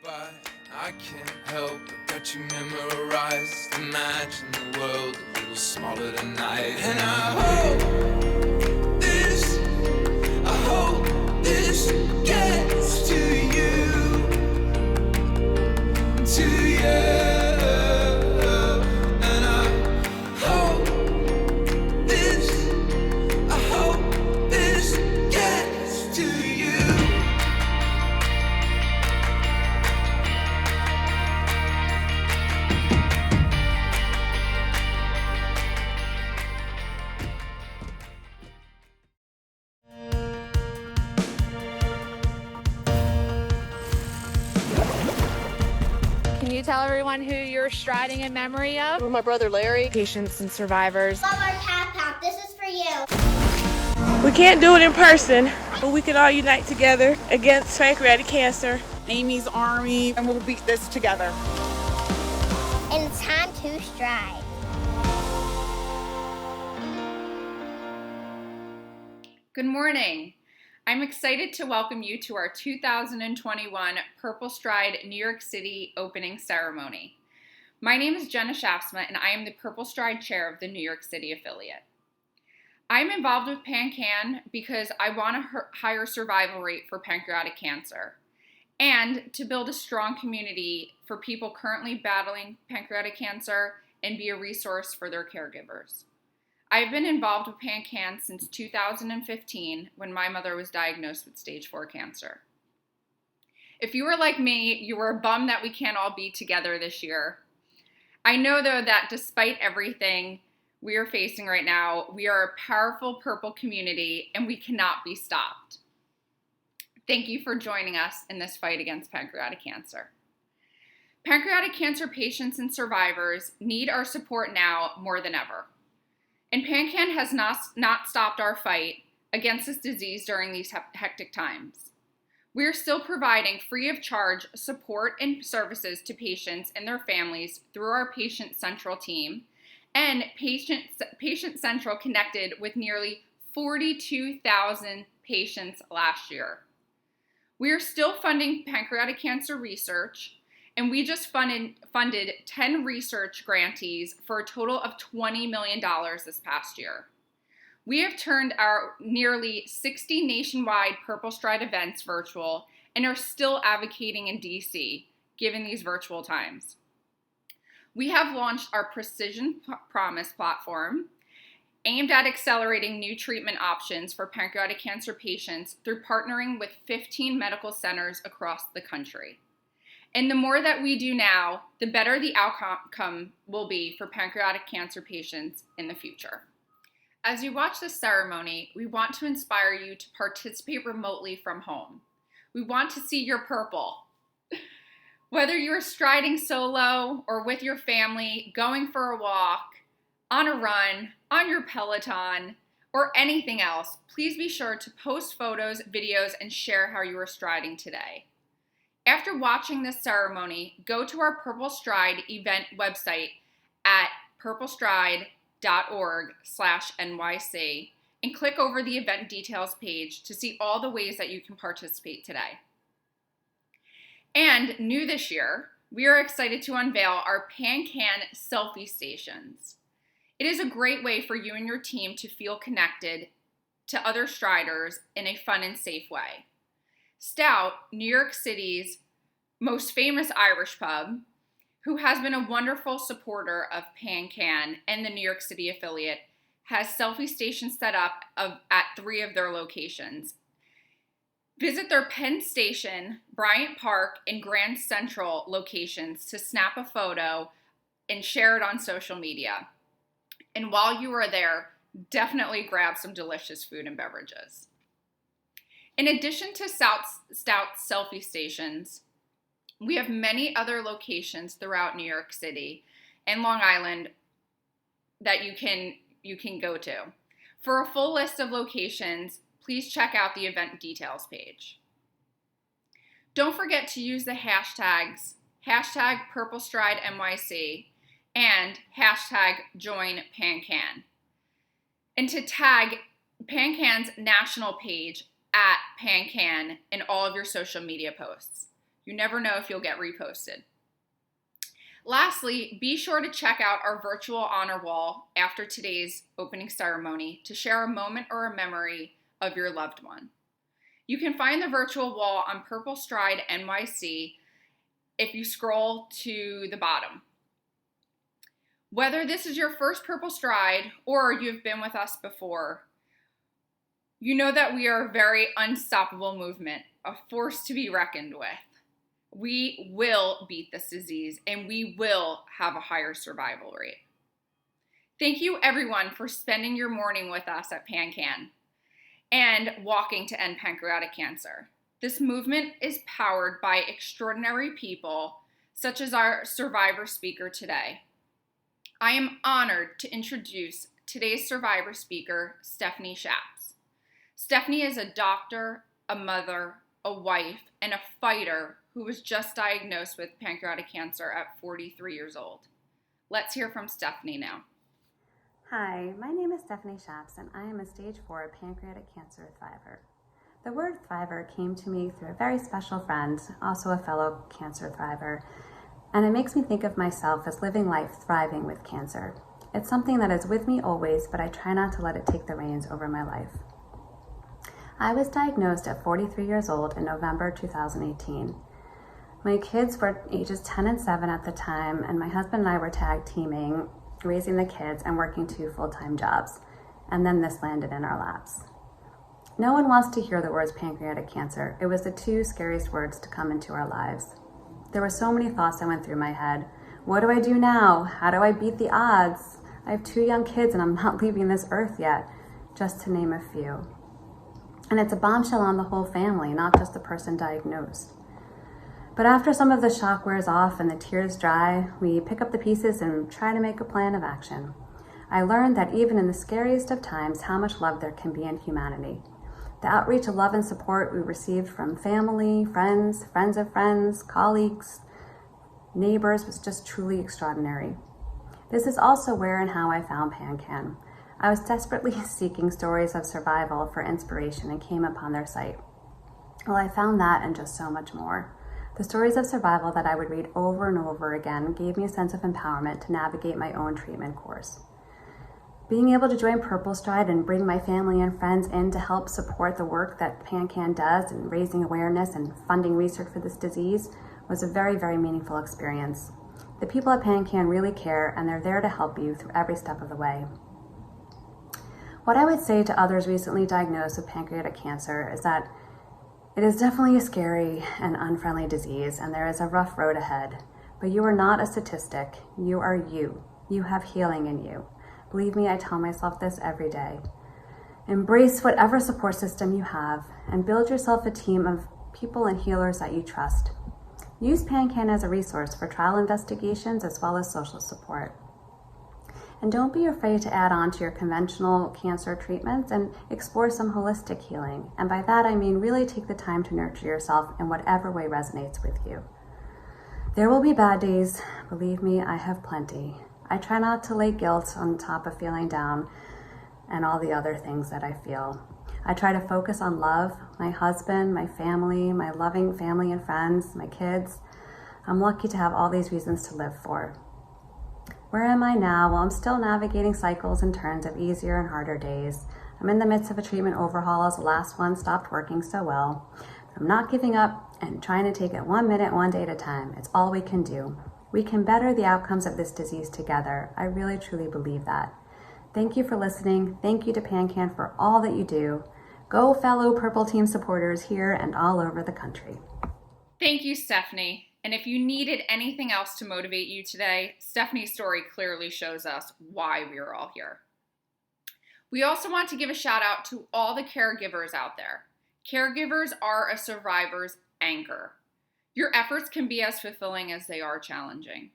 by. I can't help but got you memorized. Imagine the world a little smaller tonight. And I hope this gets to you, to you. And I hope this gets to you. Can you tell everyone who you're striding in memory of? My brother Larry. Patients and survivors. Love our Tap, this is for you. We can't do it in person, but we can all unite together against pancreatic cancer. Amy's Army, and we'll beat this together. And it's time to stride. Good morning. I'm excited to welcome you to our 2021 PurpleStride New York City opening ceremony. My name is Jenna Shafsma, and I am the PurpleStride Chair of the New York City affiliate. I'm involved with PanCan because I want a higher survival rate for pancreatic cancer and to build a strong community for people currently battling pancreatic cancer and be a resource for their caregivers. I've been involved with PanCan since 2015 when my mother was diagnosed with stage 4 cancer. If you were like me, you were bummed that we can't all be together this year. I know, though, that despite everything we are facing right now, we are a powerful purple community and we cannot be stopped. Thank you for joining us in this fight against pancreatic cancer. Pancreatic cancer patients and survivors need our support now more than ever. And PanCan has not stopped our fight against this disease during these hectic times. We are still providing free of charge support and services to patients and their families through our Patient Central team, and Patient Central connected with nearly 42,000 patients last year. We are still funding pancreatic cancer research, and we just funded 10 research grantees for a total of $20 million this past year. We have turned our nearly 60 nationwide PurpleStride events virtual and are still advocating in DC, given these virtual times. We have launched our Precision Promise platform, aimed at accelerating new treatment options for pancreatic cancer patients through partnering with 15 medical centers across the country. And the more that we do now, the better the outcome will be for pancreatic cancer patients in the future. As you watch this ceremony, we want to inspire you to participate remotely from home. We want to see your purple. Whether you're striding solo or with your family, going for a walk, on a run, on your Peloton, or anything else, please be sure to post photos, videos, and share how you are striding today. After watching this ceremony, go to our PurpleStride event website at purplestride.org/NYC and click over the event details page to see all the ways that you can participate today. And new this year, we are excited to unveil our PanCan selfie stations. It is a great way for you and your team to feel connected to other striders in a fun and safe way. Stout, New York City's most famous Irish pub, who has been a wonderful supporter of PanCan and the New York City affiliate, has selfie stations set up at 3 of their locations. Visit their Penn Station, Bryant Park, and Grand Central locations to snap a photo and share it on social media. And while you are there, definitely grab some delicious food and beverages. In addition to Stout's selfie stations, we have many other locations throughout New York City and Long Island that you can go to. For a full list of locations, please check out the event details page. Don't forget to use the hashtags #PurpleStrideNYC and #JoinPanCan, and to tag PanCan's national page at PanCan in all of your social media posts. You never know if you'll get reposted. Lastly, be sure to check out our virtual honor wall after today's opening ceremony to share a moment or a memory of your loved one. You can find the virtual wall on PurpleStride NYC if you scroll to the bottom. Whether this is your first PurpleStride or you've been with us before, you know that we are a very unstoppable movement, a force to be reckoned with. We will beat this disease and we will have a higher survival rate. Thank you everyone for spending your morning with us at PanCan and walking to end pancreatic cancer. This movement is powered by extraordinary people such as our survivor speaker today. I am honored to introduce today's survivor speaker, Stephanie Schatz. Stephanie is a doctor, a mother, a wife, and a fighter who was just diagnosed with pancreatic cancer at 43 years old. Let's hear from Stephanie now. Hi, my name is Stephanie Schatz, and I am a stage 4 pancreatic cancer thriver. The word thriver came to me through a very special friend, also a fellow cancer thriver, and it makes me think of myself as living life thriving with cancer. It's something that is with me always, but I try not to let it take the reins over my life. I was diagnosed at 43 years old in November 2018. My kids were ages 10 and 7 at the time, and my husband and I were tag teaming, raising the kids and working 2 full-time jobs. And then this landed in our laps. No one wants to hear the words pancreatic cancer. It was the 2 scariest words to come into our lives. There were so many thoughts that went through my head. What do I do now? How do I beat the odds? I have 2 young kids and I'm not leaving this earth yet, just to name a few. And it's a bombshell on the whole family, not just the person diagnosed. But after some of the shock wears off and the tears dry, we pick up the pieces and try to make a plan of action. I learned that even in the scariest of times, how much love there can be in humanity. The outreach of love and support we received from family, friends, friends of friends, colleagues, neighbors was just truly extraordinary. This is also where and how I found PanCan. I was desperately seeking stories of survival for inspiration and came upon their site. Well, I found that and just so much more. The stories of survival that I would read over and over again gave me a sense of empowerment to navigate my own treatment course. Being able to join PurpleStride and bring my family and friends in to help support the work that PanCan does in raising awareness and funding research for this disease was a very, very meaningful experience. The people at PanCan really care, and they're there to help you through every step of the way. What I would say to others recently diagnosed with pancreatic cancer is that it is definitely a scary and unfriendly disease, and there is a rough road ahead. But you are not a statistic. You are you. You have healing in you. Believe me, I tell myself this every day. Embrace whatever support system you have and build yourself a team of people and healers that you trust. Use PanCan as a resource for trial investigations as well as social support. And don't be afraid to add on to your conventional cancer treatments and explore some holistic healing. And by that, I mean really take the time to nurture yourself in whatever way resonates with you. There will be bad days. Believe me, I have plenty. I try not to lay guilt on top of feeling down and all the other things that I feel. I try to focus on love, my husband, my family, my loving family and friends, my kids. I'm lucky to have all these reasons to live for. Where am I now? Well, I'm still navigating cycles and turns of easier and harder days. I'm in the midst of a treatment overhaul as the last one stopped working so well. But I'm not giving up and trying to take it 1 minute, 1 day at a time. It's all we can do. We can better the outcomes of this disease together. I really, truly believe that. Thank you for listening. Thank you to PanCan for all that you do. Go fellow Purple Team supporters here and all over the country. Thank you, Stephanie. And if you needed anything else to motivate you today, Stephanie's story clearly shows us why we are all here. We also want to give a shout out to all the caregivers out there. Caregivers are a survivor's anchor. Your efforts can be as fulfilling as they are challenging.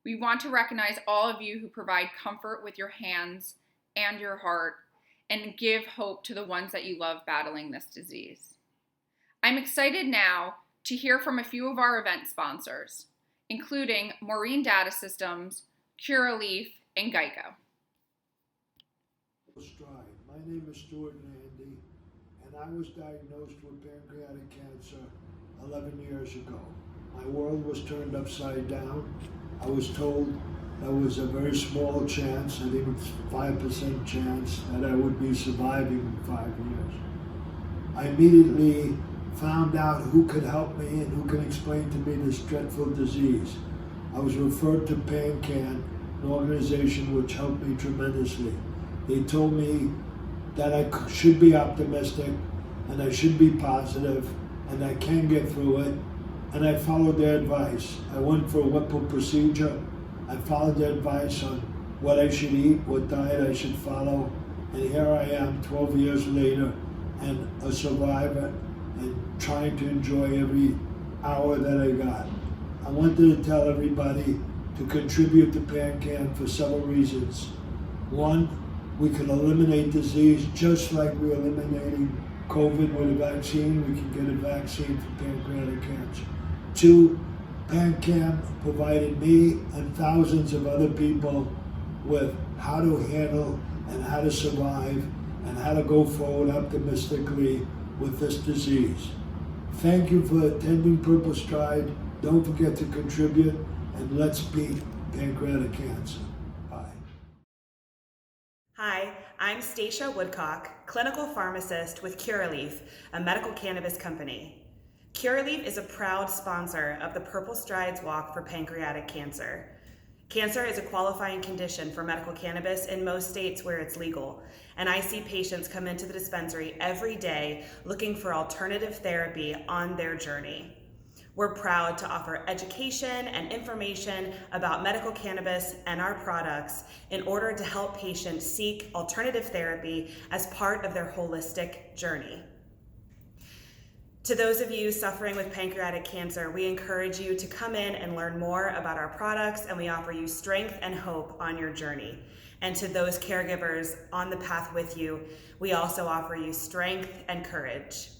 We want to recognize all of you who provide comfort with your hands and your heart and give hope to the ones that you love battling this disease. I'm excited now to hear from a few of our event sponsors, including Maureen Data Systems, Curaleaf, and Geico. PurpleStride. My name is Stuart Landy, and I was diagnosed with pancreatic cancer 11 years ago. My world was turned upside down. I was told there was a very small chance, I think it's 5% chance, that I would be surviving in 5 years. I immediately found out who could help me and who could explain to me this dreadful disease. I was referred to PanCan, an organization which helped me tremendously. They told me that I should be optimistic and I should be positive and I can get through it. And I followed their advice. I went for a Whipple procedure. I followed their advice on what I should eat, what diet I should follow. And here I am 12 years later and a survivor and trying to enjoy every hour that I got. I wanted to tell everybody to contribute to PanCan for several reasons. One, we can eliminate disease just like we're eliminating COVID with a vaccine. We can get a vaccine for pancreatic cancer. Two, PanCan provided me and thousands of other people with how to handle and how to survive and how to go forward optimistically with this disease. Thank you for attending PurpleStride. Don't forget to contribute, and let's beat pancreatic cancer. Bye. Hi, I'm Stacia Woodcock, clinical pharmacist with Curaleaf, a medical cannabis company. Curaleaf is a proud sponsor of the PurpleStrides Walk for Pancreatic Cancer. Cancer is a qualifying condition for medical cannabis in most states where it's legal, and I see patients come into the dispensary every day looking for alternative therapy on their journey. We're proud to offer education and information about medical cannabis and our products in order to help patients seek alternative therapy as part of their holistic journey. To those of you suffering with pancreatic cancer, we encourage you to come in and learn more about our products, and we offer you strength and hope on your journey. And to those caregivers on the path with you, we also offer you strength and courage.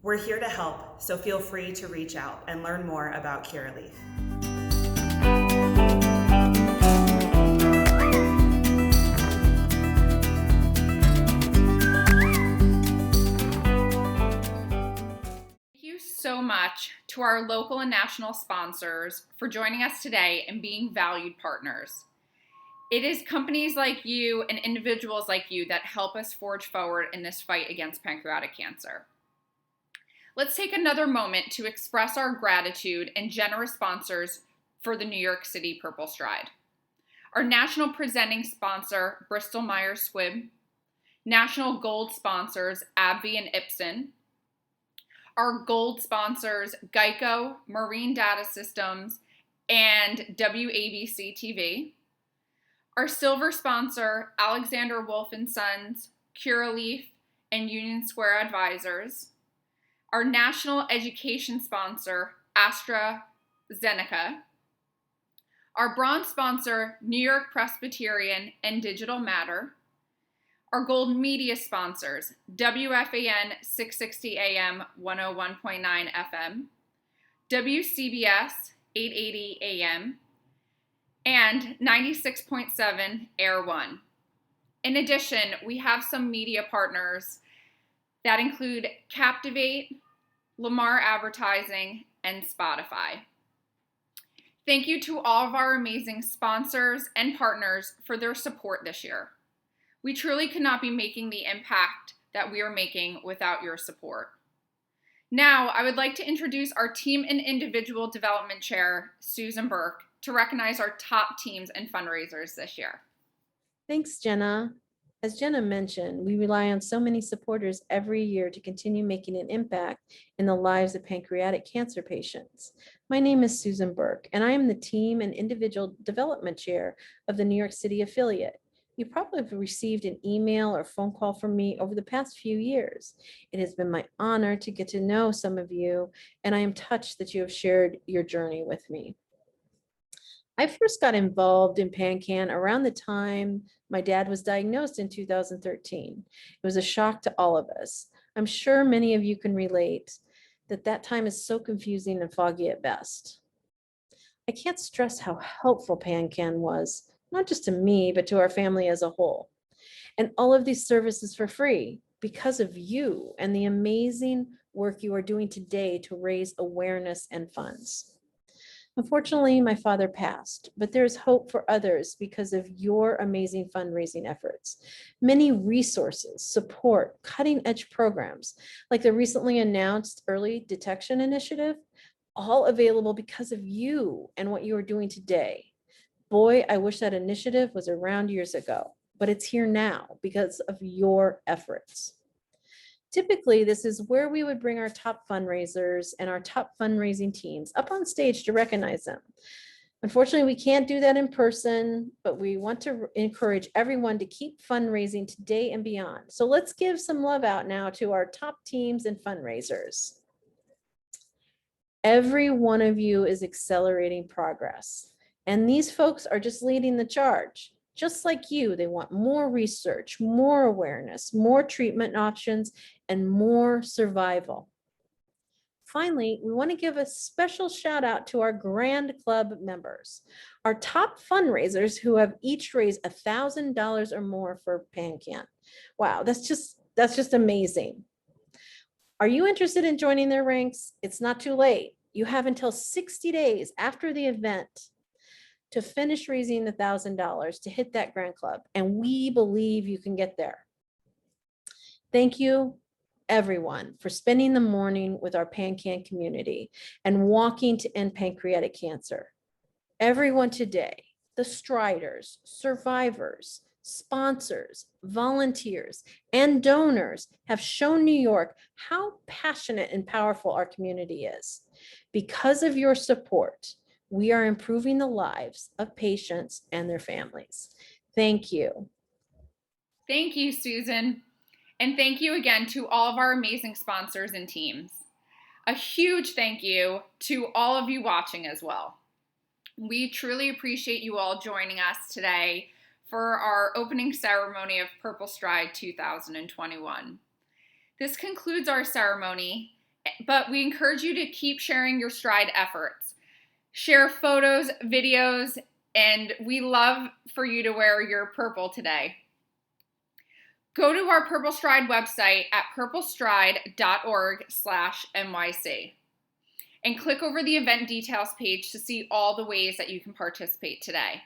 We're here to help, so feel free to reach out and learn more about Curaleaf. So much to our local and national sponsors for joining us today and being valued partners. It is companies like you and individuals like you that help us forge forward in this fight against pancreatic cancer. Let's take another moment to express our gratitude and generous sponsors for the New York City PurpleStride. Our national presenting sponsor, Bristol Myers Squibb, national gold sponsors, AbbVie and Ipsen, our gold sponsors, Geico, Marine Data Systems, and WABC TV. Our silver sponsor, Alexander Wolf & Sons, Curaleaf, and Union Square Advisors. Our national education sponsor, AstraZeneca. Our bronze sponsor, New York Presbyterian and Digital Matter. Our gold media sponsors, WFAN 660 AM 101.9 FM, WCBS 880 AM, and 96.7 Air One. In addition, we have some media partners that include Captivate, Lamar Advertising, and Spotify. Thank you to all of our amazing sponsors and partners for their support this year. We truly could not be making the impact that we are making without your support. Now, I would like to introduce our Team and Individual Development Chair, Susan Burke, to recognize our top teams and fundraisers this year. Thanks, Jenna. As Jenna mentioned, we rely on so many supporters every year to continue making an impact in the lives of pancreatic cancer patients. My name is Susan Burke, and I am the Team and Individual Development Chair of the New York City affiliate. You probably have received an email or phone call from me over the past few years. It has been my honor to get to know some of you, and I am touched that you have shared your journey with me. I first got involved in PanCan around the time my dad was diagnosed in 2013. It was a shock to all of us. I'm sure many of you can relate that time is so confusing and foggy at best. I can't stress how helpful PanCan was, not just to me, but to our family as a whole. And all of these services for free because of you and the amazing work you are doing today to raise awareness and funds. Unfortunately, my father passed, but there's hope for others because of your amazing fundraising efforts. Many resources, support, cutting-edge programs, like the recently announced Early Detection Initiative, all available because of you and what you are doing today. Boy, I wish that initiative was around years ago, but it's here now because of your efforts. Typically, this is where we would bring our top fundraisers and our top fundraising teams up on stage to recognize them. Unfortunately, we can't do that in person, but we want to encourage everyone to keep fundraising today and beyond. So let's give some love out now to our top teams and fundraisers. Every one of you is accelerating progress, and these folks are just leading the charge. Just like you, they want more research, more awareness, more treatment options, and more survival. Finally, we want to give a special shout out to our Grand Club members, our top fundraisers who have each raised $1,000 or more for PanCan. Wow, that's just amazing. Are you interested in joining their ranks? It's not too late. You have until 60 days after the event to finish raising the $1,000 to hit that Grand Club, and we believe you can get there. Thank you, everyone, for spending the morning with our PanCan community and walking to end pancreatic cancer. Everyone today, the striders, survivors, sponsors, volunteers, and donors have shown New York how passionate and powerful our community is. Because of your support, we are improving the lives of patients and their families. Thank you. Thank you, Susan. And thank you again to all of our amazing sponsors and teams. A huge thank you to all of you watching as well. We truly appreciate you all joining us today for our opening ceremony of PurpleStride 2021. This concludes our ceremony, but we encourage you to keep sharing your Stride efforts. Share photos, videos, and we love for you to wear your purple today. Go to our PurpleStride website at purplestride.org/NYC and click over the event details page to see all the ways that you can participate today.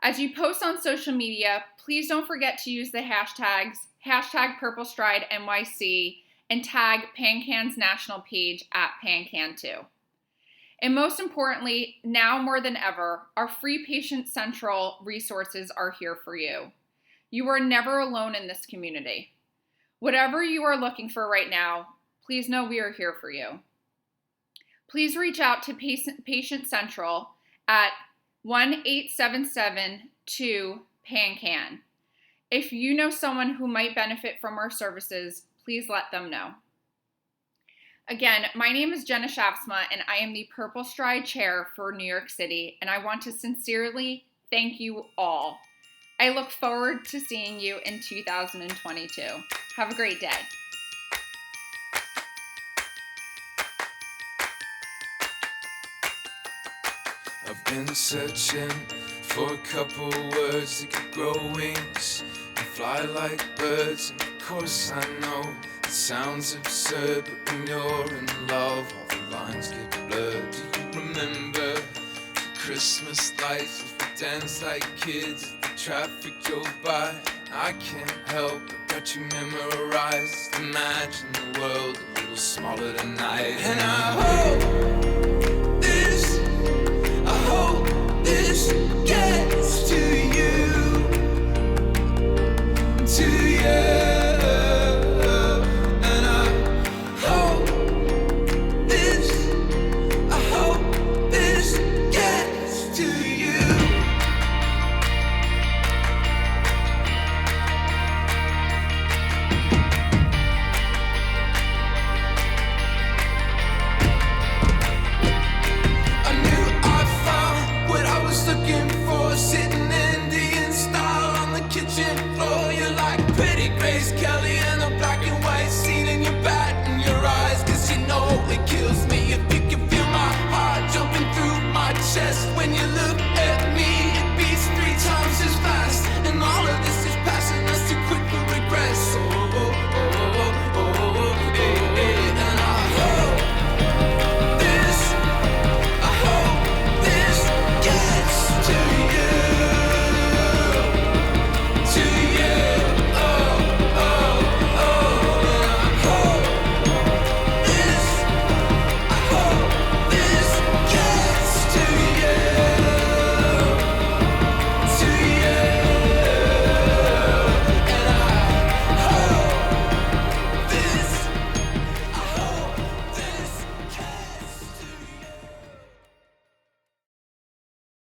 As you post on social media, please don't forget to use the hashtags #PurpleStrideNYC and tag PanCan's national page at PanCan2. And most importantly, now more than ever, our free Patient Central resources are here for you. You are never alone in this community. Whatever you are looking for right now, please know we are here for you. Please reach out to Patient Central at 1-877-2-PANCAN. If you know someone who might benefit from our services, please let them know. Again, my name is Jenna Shafsma, and I am the PurpleStride Chair for New York City, and I want to sincerely thank you all. I look forward to seeing you in 2022. Have a great day. I've been searching for a couple words that could grow wings and fly like birds, and of course I know it sounds absurd, but when you're in love, all the lines get blurred. Do you remember the Christmas lights as we danced like kids as the traffic drove by? I can't help but got you memorized. Imagine the world a little smaller tonight, and I hope